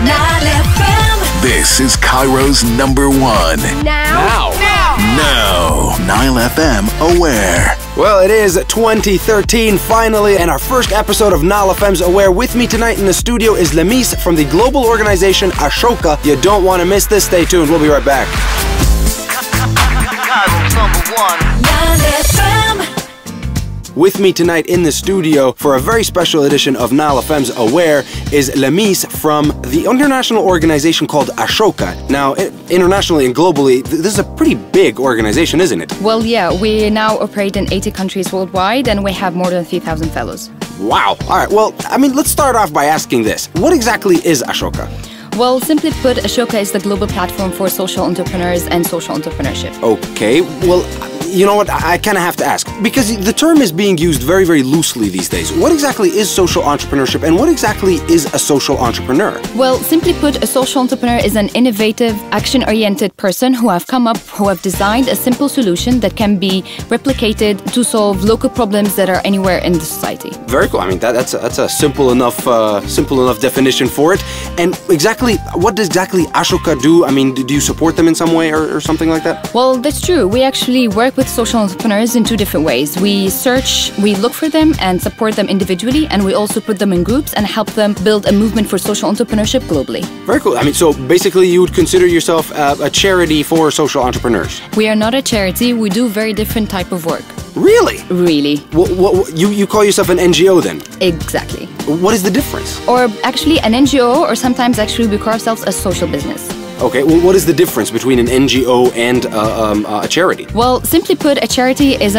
NileFM. This is Cairo's #1. Now. NileFM Aware. Well, it is 2013 finally, and our first episode of NILE FM's Aware. With me tonight in the studio is Lamis from the global organization Ashoka. You don't want to miss this. Stay tuned. We'll be right back. With me tonight in the studio for a very special edition of NILE FM's Aware is Lamis from the international organization called Ashoka. Now, internationally and globally, this is a pretty big organization, isn't it? Well, yeah, we now operate in 80 countries worldwide and we have more than 3,000 fellows. Wow. All right, well, let's start off by asking this. What exactly is Ashoka? Well, simply put, Ashoka is the global platform for social entrepreneurs and social entrepreneurship. Okay, well, you know what, I kind of have to ask, because the term is being used very, very loosely these days. What exactly is social entrepreneurship, and what exactly is a social entrepreneur? Well, simply put, a social entrepreneur is an innovative, action-oriented person who have designed a simple solution that can be replicated to solve local problems that are anywhere in the society. Very cool. That's a simple enough definition for it. And what does exactly Ashoka do? Do you support them in some way or something like that? Well, that's true. We actually work with social entrepreneurs in two different ways. We look for them and support them individually, and we also put them in groups and help them build a movement for social entrepreneurship globally. Very cool. So basically you would consider yourself a charity for social entrepreneurs? We are not a charity. We do very different type of work. Really? Really. You call yourself an NGO then? Exactly. What is the difference? Or actually an NGO, or sometimes actually we call ourselves a social business. Okay, well, what is the difference between an NGO and a charity? Well, simply put, a charity is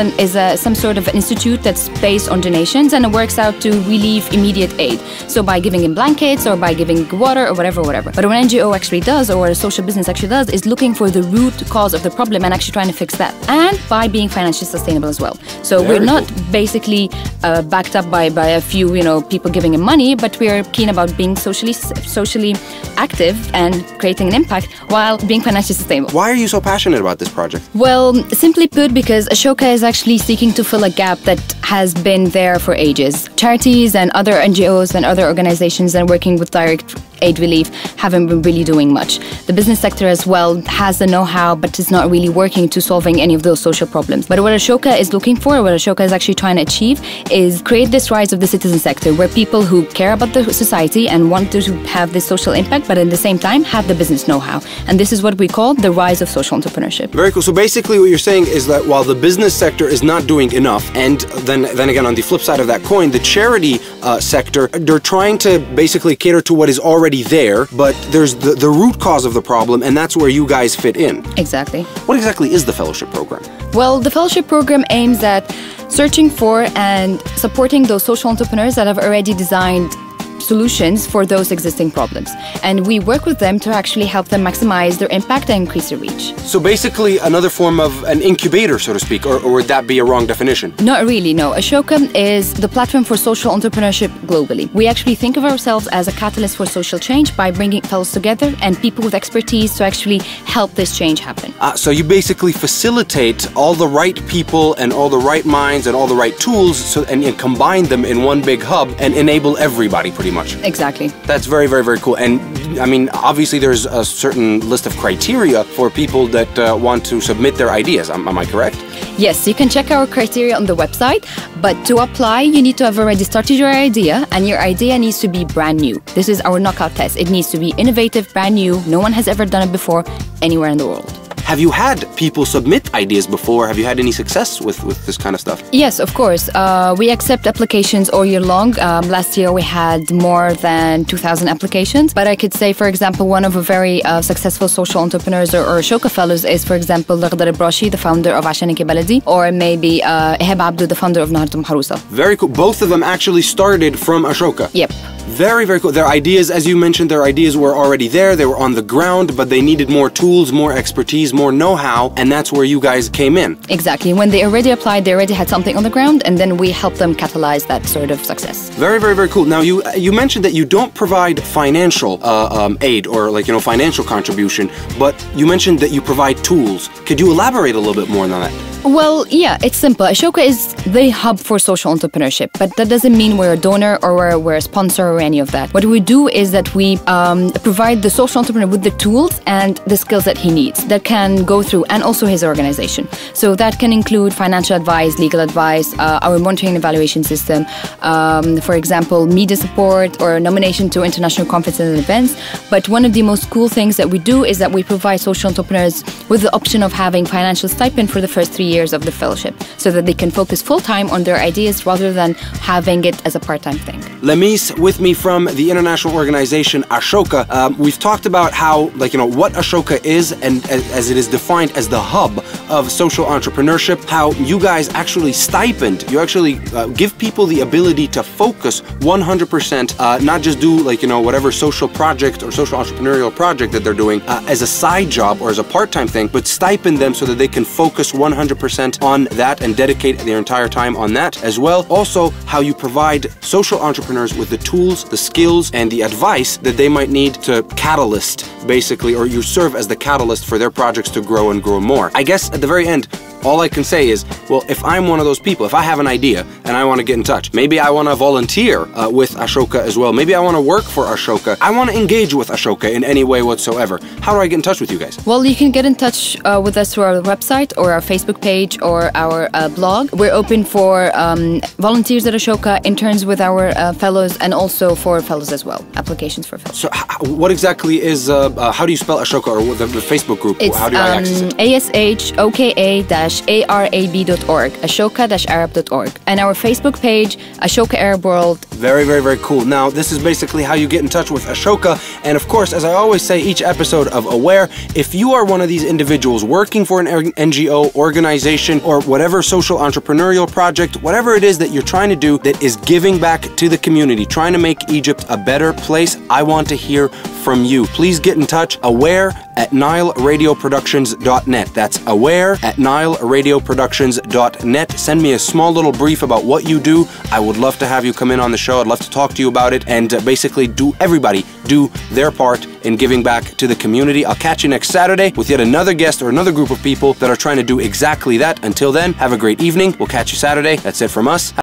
some sort of institute that's based on donations and it works out to relieve immediate aid. So by giving in blankets or by giving water or whatever. But what an NGO actually does, or what a social business actually does, is looking for the root cause of the problem and actually trying to fix that. And by being financially sustainable as well. So we're not basically backed up by a few people giving in money, but we are keen about being socially active and creating an impact while being financially sustainable. Why are you so passionate about this project? Well, simply put, because Ashoka is actually seeking to fill a gap that has been there for ages. Charities and other NGOs and other organizations that are working with direct aid relief haven't been really doing much. The business sector as well has the know-how, but is not really working to solving any of those social problems. But what Ashoka is looking for, what Ashoka is actually trying to achieve, is create this rise of the citizen sector, where people who care about the society and want to have this social impact, but at the same time have the business know-how. And this is what we call the rise of social entrepreneurship. Very cool. So basically what you're saying is that while the business sector is not doing enough, and then again on the flip side of that coin, the charity sector, they're trying to basically cater to what is already there, but there's the root cause of the problem, and that's where you guys fit in. Exactly. What exactly is the fellowship program? Well, the fellowship program aims at searching for and supporting those social entrepreneurs that have already designed solutions for those existing problems. And we work with them to actually help them maximize their impact and increase their reach. So basically another form of an incubator, so to speak, or would that be a wrong definition? Not really, no. Ashoka is the platform for social entrepreneurship globally. We actually think of ourselves as a catalyst for social change by bringing fellows together and people with expertise to actually help this change happen. So you basically facilitate all the right people and all the right minds and all the right tools and combine them in one big hub and enable everybody pretty much. Exactly. That's very, very, very cool. And obviously there's a certain list of criteria for people that want to submit their ideas. Am I correct? Yes, you can check our criteria on the website, but to apply, you need to have already started your idea, and your idea needs to be brand new. This is our knockout test. It needs to be innovative, brand new. No one has ever done it before anywhere in the world. Have you had people submit ideas before? Have you had any success with this kind of stuff? Yes, of course. We accept applications all year long. Last year we had more than 2,000 applications. But I could say, for example, one of a very successful social entrepreneurs or Ashoka fellows is, for example, Laghda Brashi, the founder of Ashanik Baladi, or maybe Ehab Abdu, the founder of Nahartum Harusa. Very cool. Both of them actually started from Ashoka. Yep. Very, very cool. Their ideas, as you mentioned, their ideas were already there. They were on the ground, but they needed more tools, more expertise, more know-how, and that's where you guys came in. Exactly. When they already applied, they already had something on the ground, and then we helped them catalyze that sort of success. Very, very, very cool. Now, you mentioned that you don't provide financial aid or financial contribution, but you mentioned that you provide tools. Could you elaborate a little bit more on that? Well, yeah, it's simple. Ashoka is the hub for social entrepreneurship, but that doesn't mean we're a donor or we're a sponsor or or any of that. What we do is that we provide the social entrepreneur with the tools and the skills that he needs that can go through, and also his organization. So that can include financial advice, legal advice, our monitoring and evaluation system, for example, media support or nomination to international conferences and events. But one of the most cool things that we do is that we provide social entrepreneurs with the option of having financial stipend for the first 3 years of the fellowship, so that they can focus full-time on their ideas rather than having it as a part-time thing. Lamis with me from the international organization Ashoka. We've talked about how, what Ashoka is, and as it is defined as the hub of social entrepreneurship, how you guys actually stipend, you actually give people the ability to focus 100%, not just do whatever social project or social entrepreneurial project that they're doing as a side job or as a part-time thing, but stipend them so that they can focus 100% on that and dedicate their entire time on that as well. Also, how you provide social entrepreneurs with the tools, the skills, and the advice that they might need to catalyst, basically, or you serve as the catalyst for their projects to grow and grow more. I guess at the very end, all I can say is, well, if I'm one of those people, if I have an idea and I want to get in touch, maybe I want to volunteer with Ashoka as well. Maybe I want to work for Ashoka. I want to engage with Ashoka in any way whatsoever. How do I get in touch with you guys? Well, you can get in touch with us through our website or our Facebook page or our blog. We're open for volunteers at Ashoka, interns with our fellows, and also for fellows as well, applications for fellows. So what exactly is, how do you spell Ashoka, or the Facebook group? It's how do I access it? ASHOKA-arab.org, ashoka-arab.org, and our Facebook page, Ashoka Arab World. Very, very, very cool. Now, this is basically how you get in touch with Ashoka. And of course, as I always say each episode of Aware, if you are one of these individuals working for an NGO, organization, or whatever social entrepreneurial project, whatever it is that you're trying to do that is giving back to the community, trying to make Egypt a better place, I want to hear from you. Please get in touch. aware@nileradioproductions.net. That's aware@nileradioproductions.net. Send me a small little brief about what you do. I would love to have you come in on the show. I'd love to talk to you about it, and basically everybody do their part in giving back to the community. I'll catch you next Saturday with yet another guest or another group of people that are trying to do exactly that. Until then, have a great evening. We'll catch you Saturday. That's it from us.